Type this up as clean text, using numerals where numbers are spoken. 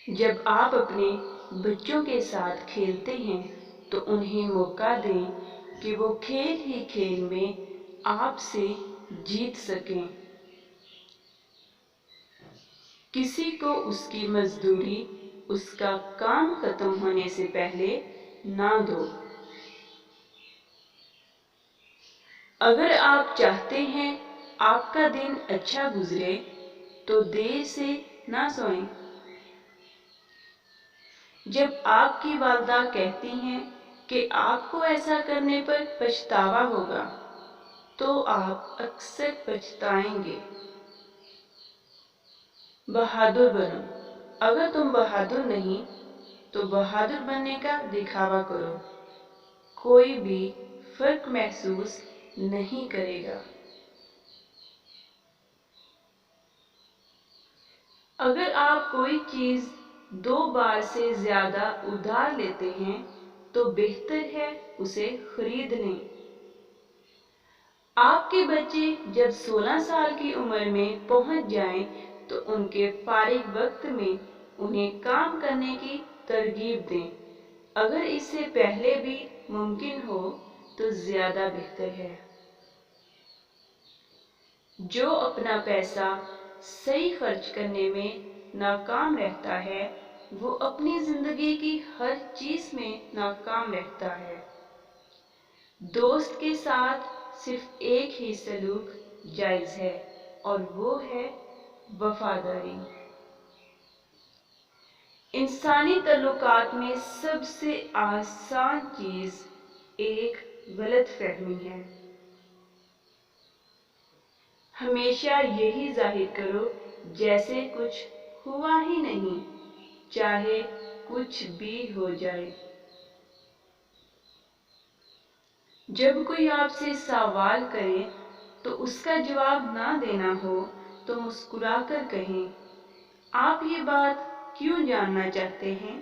جب آپ اپنے بچوں کے ساتھ کھیلتے ہیں تو انہیں موقع دیں کہ وہ کھیل ہی کھیل میں آپ سے جیت سکیں۔ کسی کو اس کی مزدوری اس کا کام ختم ہونے سے پہلے نہ دو۔ اگر آپ چاہتے ہیں آپ کا دن اچھا گزرے تو دیر سے نہ سوئیں۔ جب آپ کی والدہ کہتی ہیں کہ آپ کو ایسا کرنے پر پچھتاوا ہوگا تو آپ اکثر پچھتائیں گے۔ بہادر بنو۔ اگر تم بہادر نہیں تو بہادر بننے کا دکھاوا کرو، کوئی بھی فرق محسوس نہیں کرے گا۔ اگر آپ کوئی چیز 2 بار سے زیادہ ادھار لیتے ہیں تو بہتر ہے اسے خرید لیں۔ آپ کے بچے جب 16 سال کی عمر میں پہنچ جائیں تو ان کے فارغ وقت میں انہیں کام کرنے کی ترغیب دیں۔ اگر اس سے پہلے بھی ممکن ہو تو زیادہ بہتر ہے۔ جو اپنا پیسہ صحیح خرچ کرنے میں ناکام رہتا ہے وہ اپنی زندگی کی ہر چیز میں ناکام رہتا ہے۔ دوست کے ساتھ صرف ایک ہی سلوک جائز ہے اور وہ ہے وفاداری۔ انسانی تعلقات میں سب سے آسان چیز ایک غلط فہمی ہے۔ ہمیشہ یہی ظاہر کرو جیسے کچھ ہوا ہی نہیں، چاہے کچھ بھی ہو جائے۔ جب کوئی آپ سے سوال کرے تو اس کا جواب نہ دینا ہو تو مسکرا کر کہیں، آپ یہ بات کیوں جاننا چاہتے ہیں؟